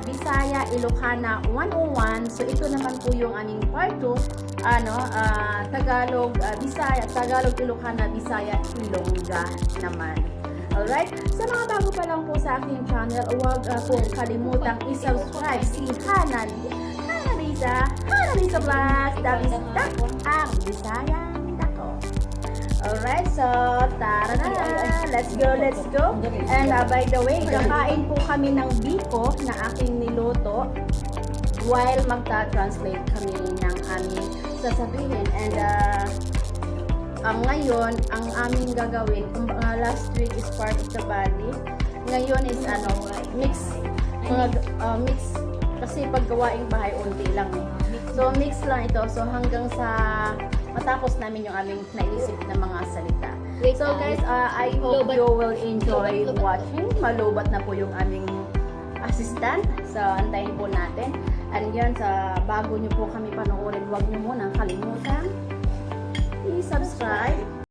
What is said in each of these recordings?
Bisaya, Ilocana 101. So ito naman po yung aming part 2, Tagalog, Bisaya, Tagalog, Ilocana, Bisaya, Ilongga naman. Alright? Sa mga bago pa lang po sa aking channel, huwag pong kalimutang i-subscribe si Hana Risa Vlogs. That is ang Bisayang Dako. Alright, so tara na! Let's go! And by the way, kakain po kami ng biko na aking niluto while magta-translate kami ng aming sasabihin. And ngayon, ang aming gagawin, last week is part of the body. Ngayon is mix. Mix. Kasi paggawaing bahay, unti lang eh. So, mix lang ito. So, hanggang sa matapos namin yung aming naisip na mga salita. So, guys, I hope you will enjoy watching. Malubat na po yung aming assistant. So, antayin po natin. And yun, bago nyo po kami panoorin, huwag nyo muna kalimutan i-subscribe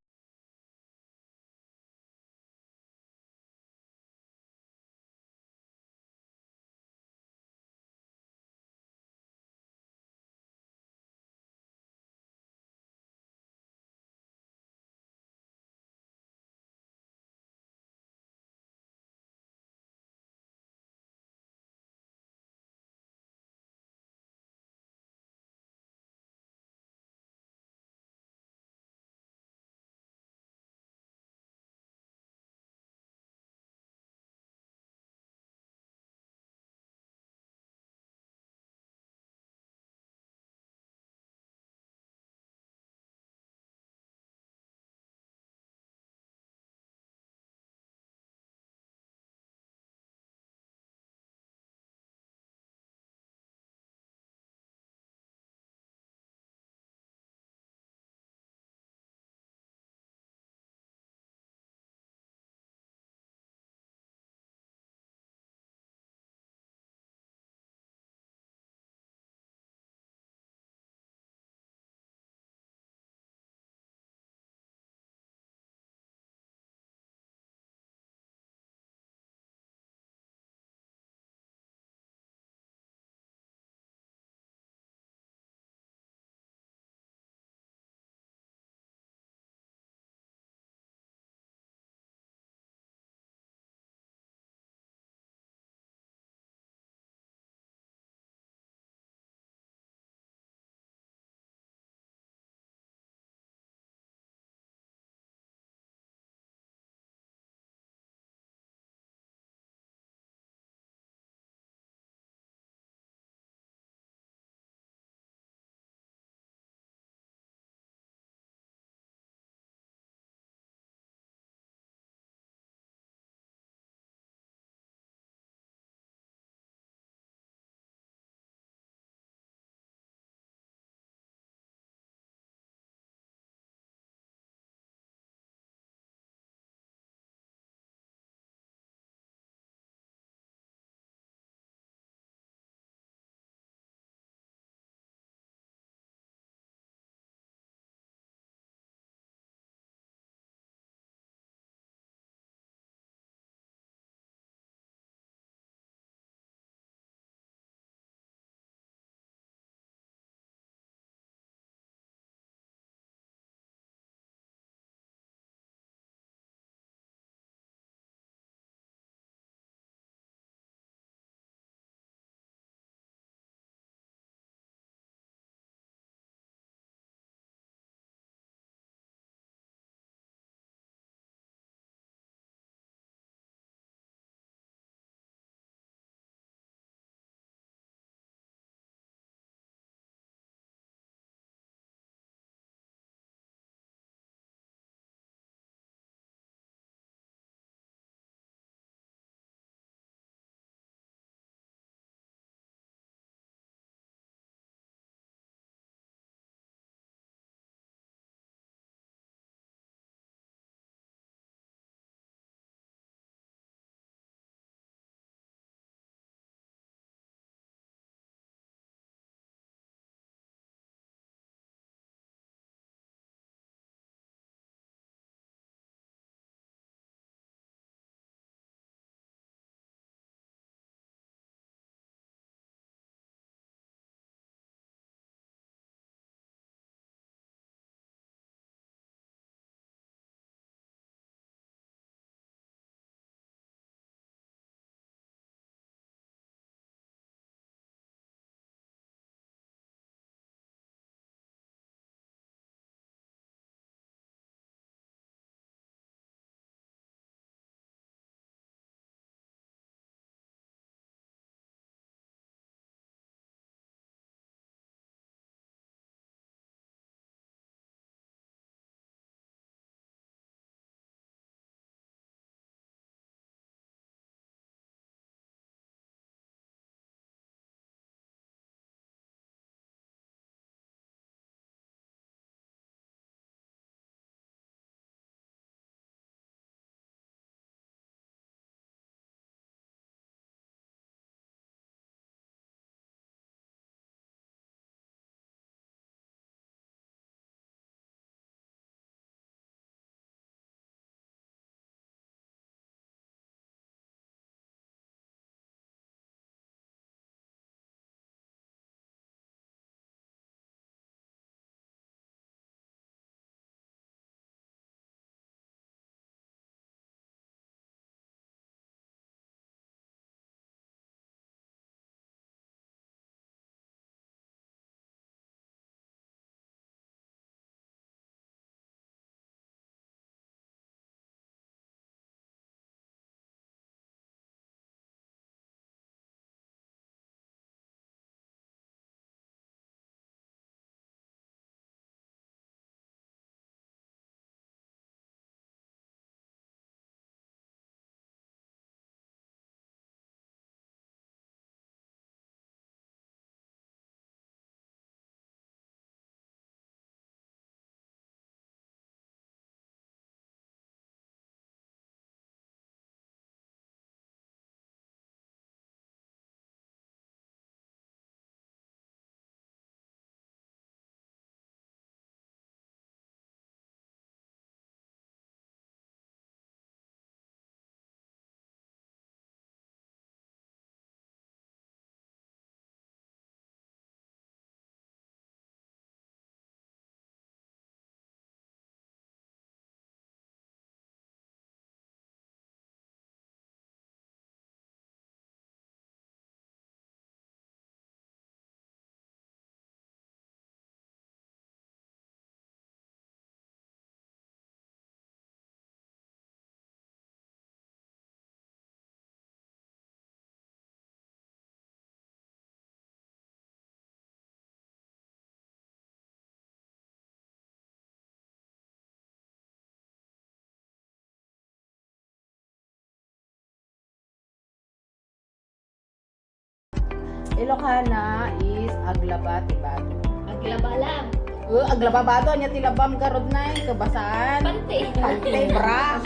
Ilocana is aglaba, tibato. Aglaba lang. Aglaba bato nya tilabam karod na kebasan. Pante. Pante bra.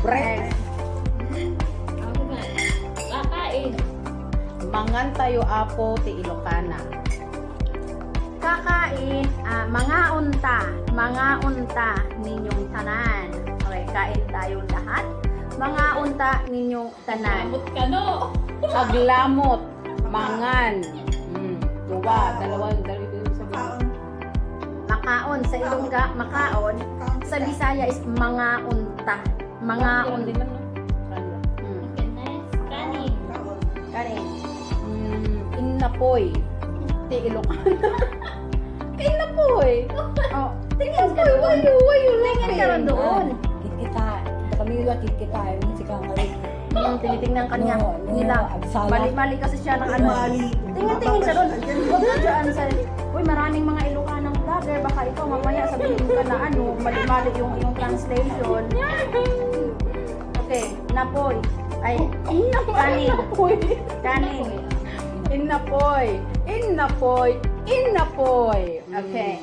Bread. Ako ba? Kakain. Mangan tayo apo ti Ilocana. Kakain, mga unta ninyong tanan. Okay, kain tayong lahat. Mga unta ninyong tanan. Kamot ka no. Aglamot, mangan. Dalawa sabihin. Makaon sa Ilongga, makaon. Sa Bisaya is mga unta. Mga unta. Goodness. Kanin. Kanin. Innapoy. Ti Ilocana. Inapoy. Oh, tingin ka doon. Tingin ka ron doon. Kita. Kami yung kita. Yung si Kangalit. Yung tinitingnan kanya nila. Mali-mali kasi siya ng ano. Tingin ka doon. Huwag ka dyan sa... Uy, maraming mga Ilocanang vlogger. Baka ikaw mamaya sabihin ka na ano, mali-mali yung translation. Okay, napoy. Ay, kanin. Kanin. Inapoy. Inapoy. Inapoy. Okay.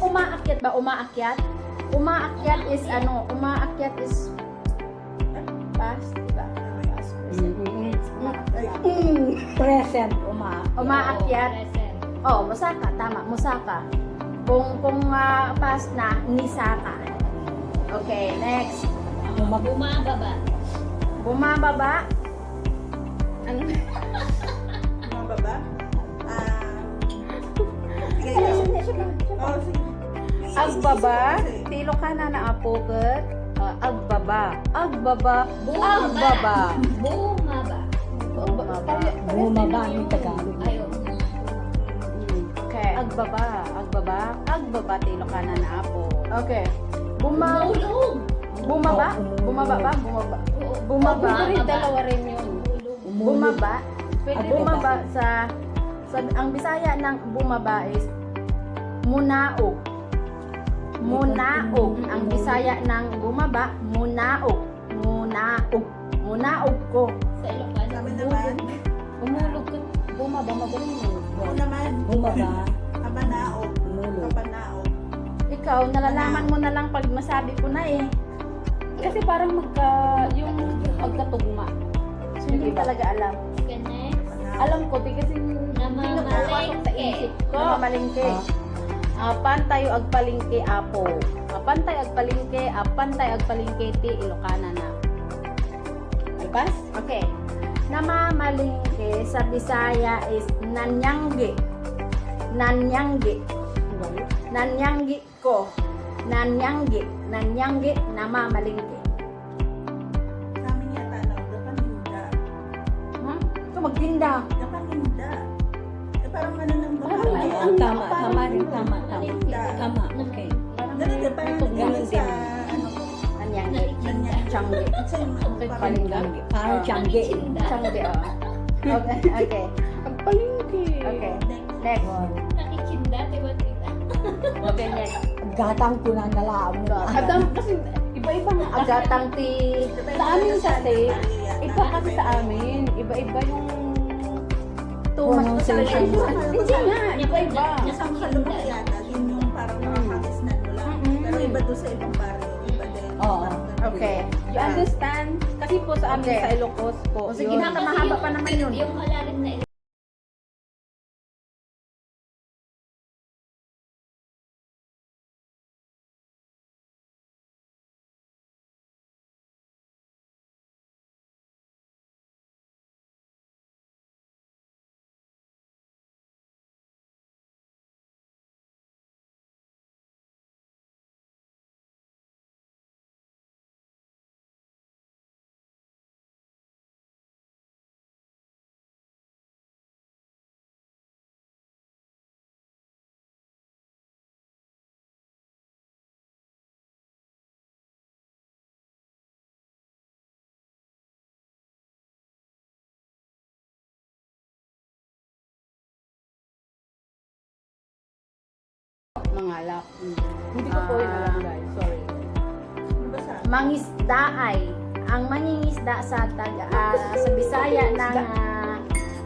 Umaakyat ba? Umaakyat? Umaakyat is ano? Umaakyat is past, diba? Past, Present. Umaakyat. Present. Oh, musaka. Tama. Musaka. Kung past na, nisaka. Okay, next. Bumababa. Bumababa. Ano? Mababa? Agbaba. Tilo ka na apoket. Agbaba. Agbaba. Agbaba. Bumaba. Bumaba yung Tagalog. Ayun. Okay. Agbaba. Agbaba. Agbaba. Tilo ka na apo. Okay. Umulog. Bumaba? Bumaba ba? Bumaba. Bumaba. Dalawa rin yun. Umulog. Bumaba. Pwede Agbaba. bumaba sa ang Bisaya ng bumaba is munaog. Munaog. Ang Bisaya ng bumaba, munaog. Munaog. Munaog ko. Sa Ilocano. Sabi naman, Umulog ko. Bumaba, magaling mo. ako naman, Bumaba. kamanaog, Umulog. kapanaog. Ikaw, nalalaman mo na lang pag masabi ko na eh. Kasi parang yung magkatugma. So, hindi talaga alam. Goodness. Alam ko, di kasi hindi napapasok sa isip ko. Namamalingke. Pantay agpalingke apo. Pantay agpalingke ti Ilocana na. Alpas? Okay. Namamalingke sa Bisaya is nanyanggi. Nanyanggi. Nanyanggi ko. Nanyanggi. Nanyanggi namamalingke. Sa amin yata, dapaninda. Ito magtinda. Dapaninda. Parang ano nang Tama. Tama rin, tama. Tama, okay. Ganun din, parang Ganun sa, din. ano, Anyangge. Nanyangge. Changge. Kasi Palingga. Parang tiyangge. Changge, oo. Okay, okay. Ang palingki. Okay. Next. Nakichinda, diba? Okay, next. Gatang ko na nalaam mo. Adam, kasi iba-ibang Agatang ti... Sa amin kasi, iba kasi sa amin. Iba-iba yung Pronunciation. Hindi nga, iba-iba. Isang kalunok yata, yun yung parang makakakisnan mo lang. Pero iba doon sa ibang barrio, iba din. Oo. Okay. You understand? Kasi po sa amin Okay. sa Ilocos po. O sige yun. na, mahaba pa naman yun. Yung malalim na mangalap. Hindi ko po yun alam guys. Sorry. Ano ba sa? Mangisda ay ang mangingisda sa sa Bisaya ng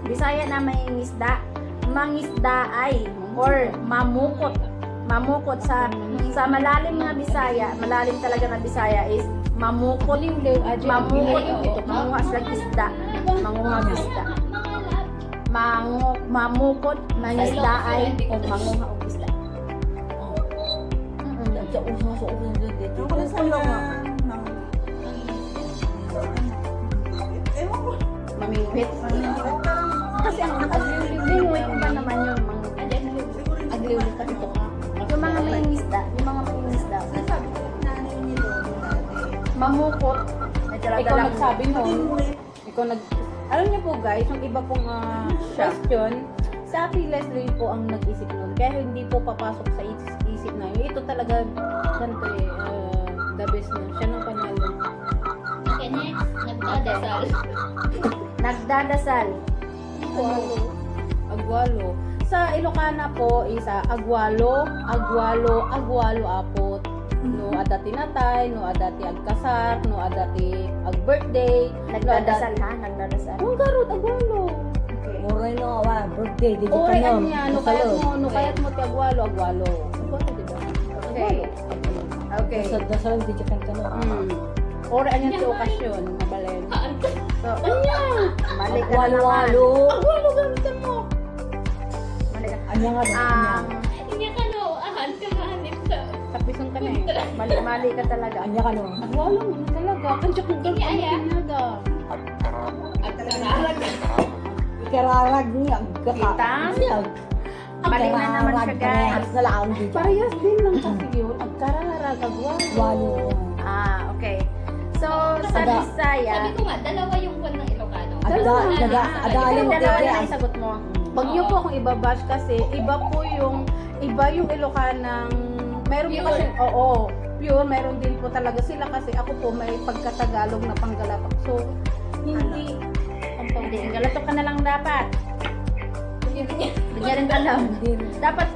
Bisaya na mangingisda, mangisda ay or mamukot. Mamukot sa malalim na Bisaya, malalim talaga na Bisaya is mamukot. Mamukot. Mangunga sa isda. Mangunga isda. Mamukot, mangisda ay o mangunga og isda. Sa uso dito. Ano ba sa ewan ko. Mamingwit. Parang, Kasi ang agliw-liw pa naman yung mga siguro yung Agliw ka dito ka. yung mga mangingisda, sinasabi ko, nanay niyo doon dati. mamukot. May Ikaw dala-dala nagsabi nun. Tinwit. Ikaw nag... Alam niyo po guys, yung iba pong question, sa Ate Leslie po ang nag-isip nun. Kaya hindi po papasok sa isip na yun. Ito talaga, ganito the best na. Siya nang panalo. Okay, next. Nagdadasal. Nagdadasal. Agwalo. Sa Ilocana po, isa agwalo, apot. No adati natay, no adati agkasar, no adati ag-birthday. Nagdadasal ha? Nagdadasal. Ang garot, agwalo. Okay. Muray no awa, birthday dito Ore ka no. niya, no kayat mo ti agwalo. Agwalo, diba? Okay. Okay. Sa dasal dito ka no. Ore anya ti okasyon, mabalen. So, Anya! mali ka na naman. Walo-walo. Agwalo gamitan mo. Mali ka. Anya nga anya. Hindi ka no, ahan ka mahanip ka. Tapison ka na eh. Mali ka talaga. Anya ka no. Agwalo mo na talaga. Kansya kong Hindi, aya. gano'n. Agkararag. Ikararag niya. Kita? Mali na naman siya, guys. Na lang dito. Parehas din lang kasi yun. Agkararag, agwalo. Walo. Okay. So, sa Ada. Bisaya, Sabi ko nga, dalawa yung buwan ng Ilocano. Adalin mo dalawa kaya. na yung sagot mo. Huwag niyo po akong ibabash kasi iba yung Ilocanang meron po kasi pure meron din po talaga sila kasi ako po may pagkatagalog na Panggalatok. So hindi Hindi, galato ka na lang dapat. Hindi niya rin alam. Dapat,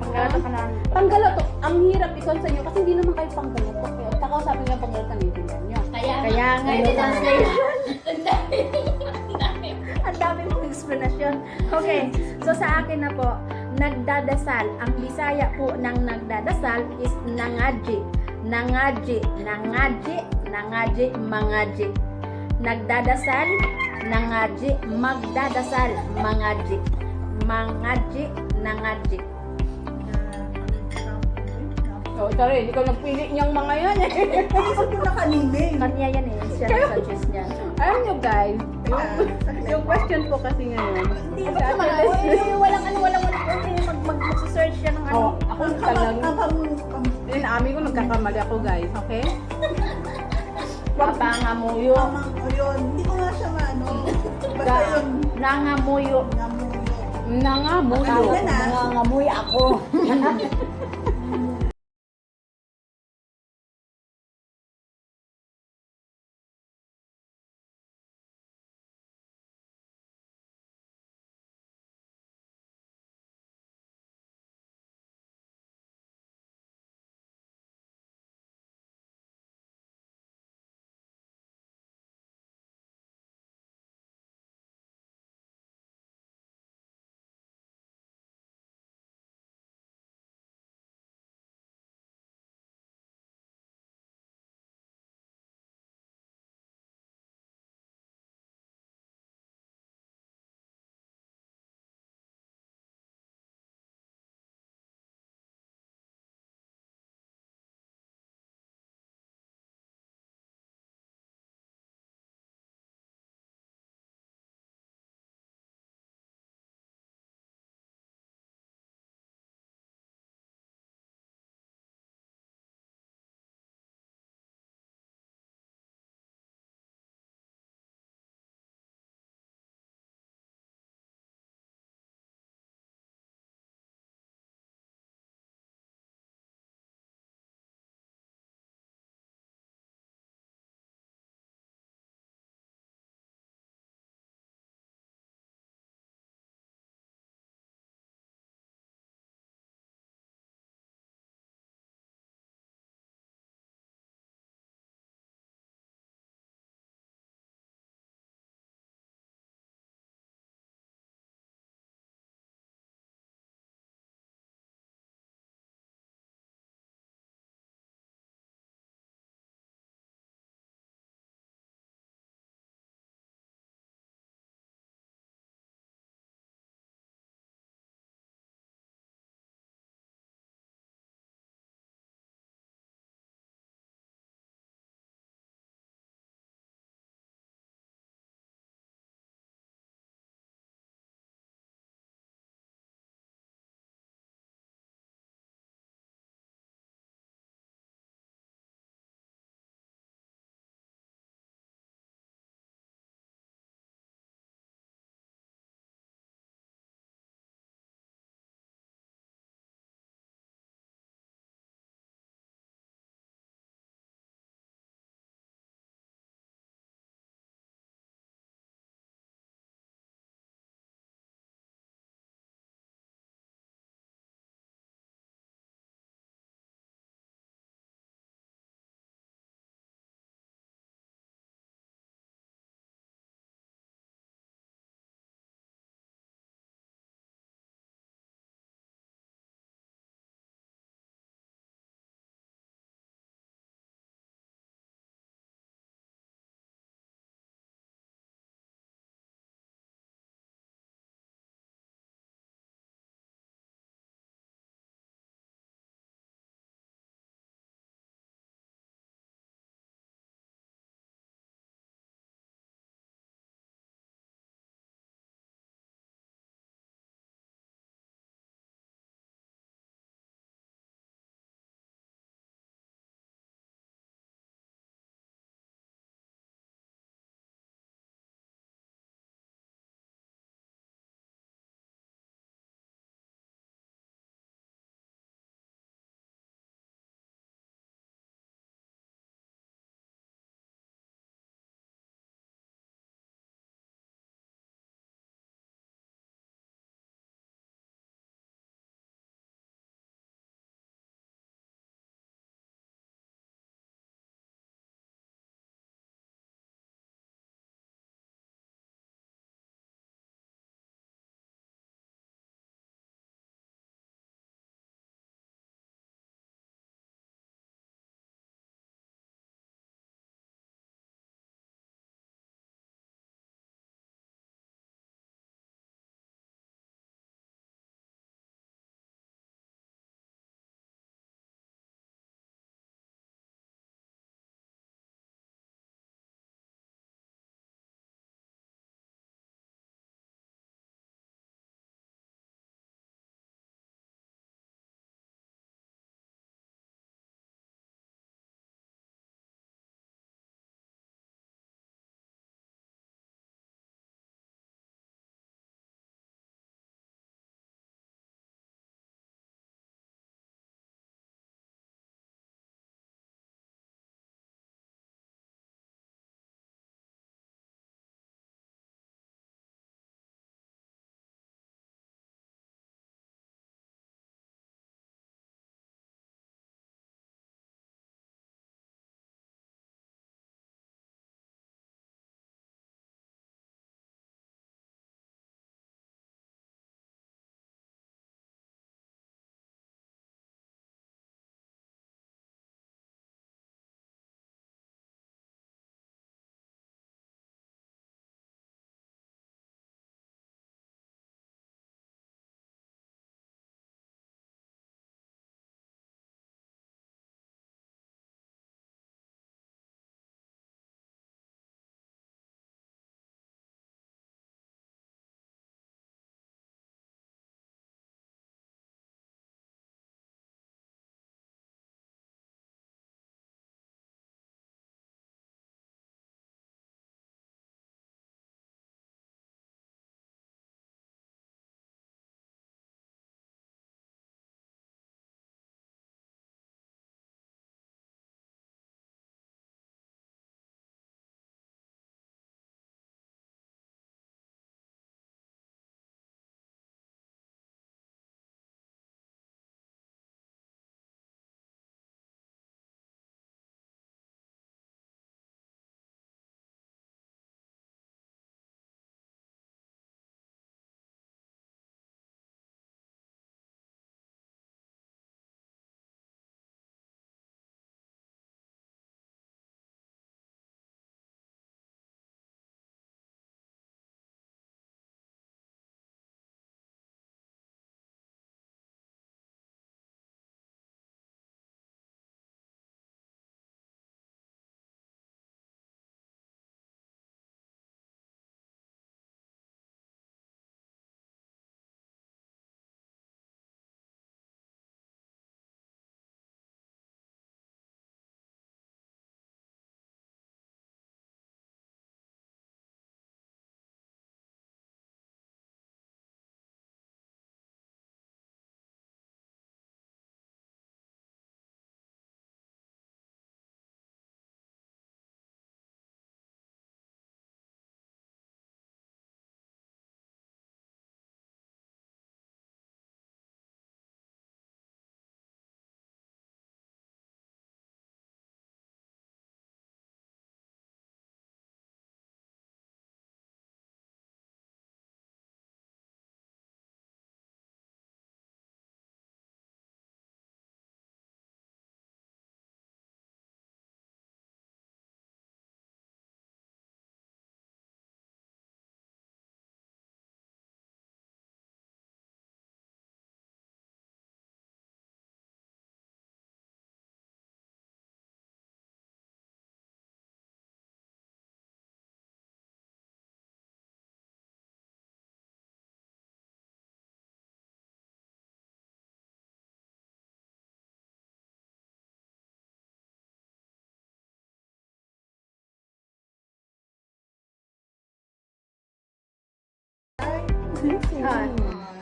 panggalato ka na. Panggalatok, ang hirap ikon sa inyo kasi hindi naman kayo Panggalatok. Kaya kakausapin niyo ang Panggalatok naiintindihan niyo. Kaya nga yung translation. Ang dami. Ang dami. Ang dami mong explanation. Okay, so sa akin na po, nagdadasal. Ang Bisaya po ng nagdadasal is nangaji. Nangaji, nangaji, nangaji, mangaji. Nagdadasal, nangaji, magdadasal, mangaji. Mangaji, nangaji. So, sorry, hindi ko nagpili niyang mga yan eh. Naisip ko na kanina. Kanya yan eh, siya nag-suggest niyan. Alam niyo guys, yung question po kasi ngayon. Hindi Kasi ba Ate sa Leslie, Walang mag-search siya ng ano. ako talagang amin ko nagkakamali ako guys, okay? Papangamuyo. Hindi ko nga siya maano. Basta yun. Nangamuyo. Ngamuyo. Nangamuyo. Yan na. Nangangamuy ako.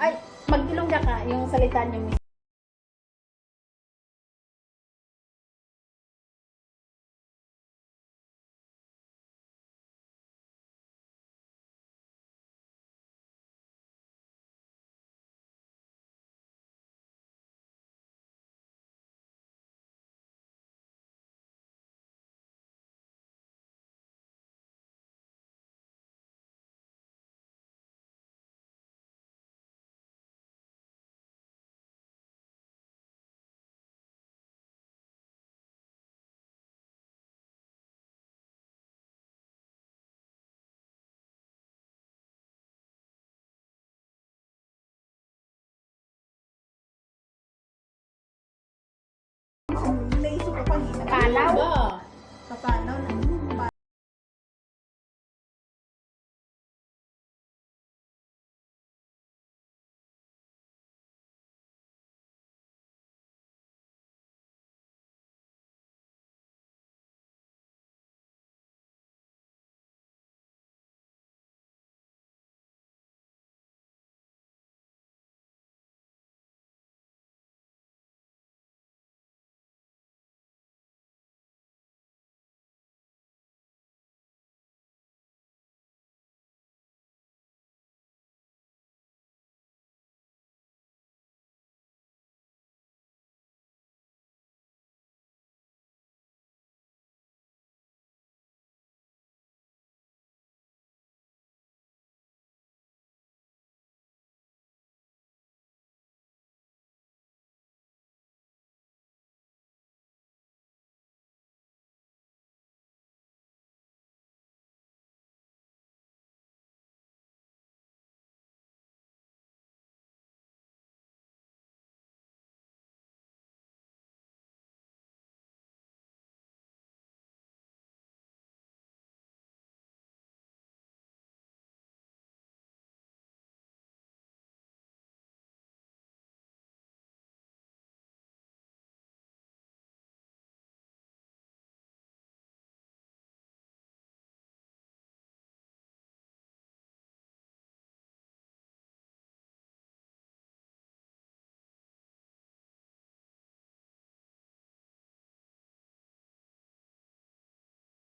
Ay, mag-Ilongga ka, yung salita niyo, Miss. Naisip ko kanina. Palaw? Kapanaw na.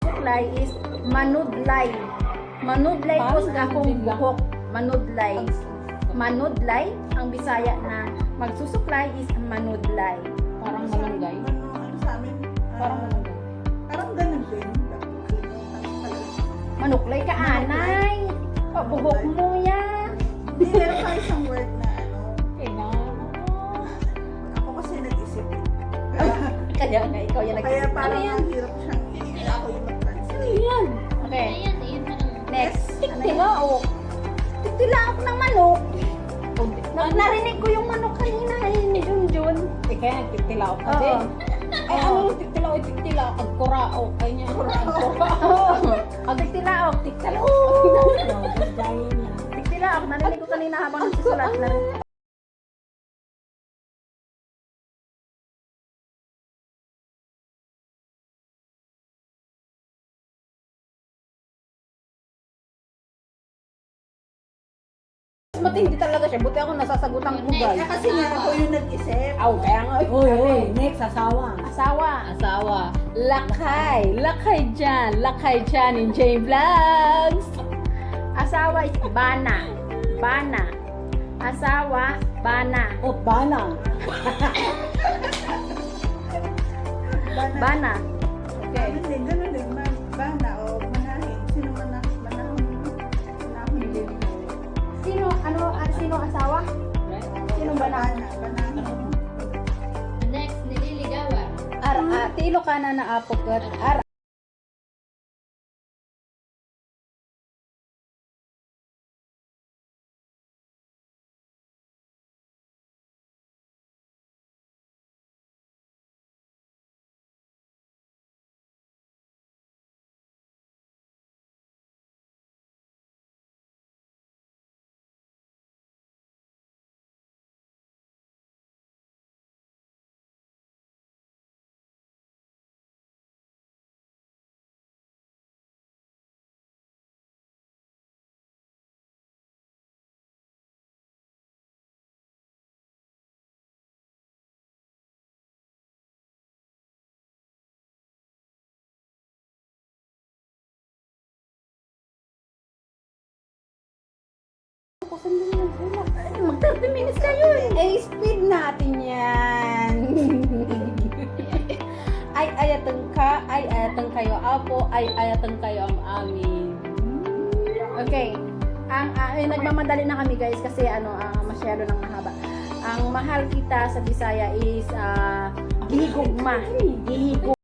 Suklay is manudlay. Manudlay po Parang sa akong manudlay. buhok. Manudlay. Manudlay, ang Bisaya na magsusuklay is manudlay. Parang malunggay. Ano sa amin? Parang malunggay. Parang ganun din. Manuklay ka, anay. Buhok mo yan. Hindi, meron pa isang word na ano. Kailangan. Ako kasi nag-isip. Kaya nga, ikaw yung Kaya nag- parang ang hirap siyang ako yung mag-translate. Yan. Okay, Ayan, yun na lang. next. Tiktilaok. Tiktilaok ng manok. Narinig ko yung manok kanina ni Junjun. Eh, kaya nagtiktilaok ka Oo. din. Ay, ano yung tiktilaok? Tiktilaok. Agkuraok. Kaya niya. Agkuraok. Ang tiktilaok, tiktilaok. Dahil na. Tiktilaok, narinig ko kanina habang nagsusulat na. Matindi talaga siya. Buti ako nasasagutan ko guys. Kasi nga ako yung nag-isip. Aw, kaya nga. Uy, next, asawa. Asawa. Asawa. Lakay. Lakay dyan. Lakay dyan in J Vlogs. Asawa is bana. Bana. Asawa, bana. O, bana. Bana. Okay. Ganun din. Bana o manahin. Sino manahin? Sino asawa? Sino bana? Banahin. Next, nililigawan. Tilo ka na na apok. ako. Sandali lang. Relax. Mag 30 minutes na yun. Eh, speed natin yan. Ay ayatan kayo apo, ay ayatan kayo ang amin. Okay. Nagmamadali na kami guys kasi masyado nang mahaba. Ang mahal kita sa Bisaya is gihigugma. Gihigugma.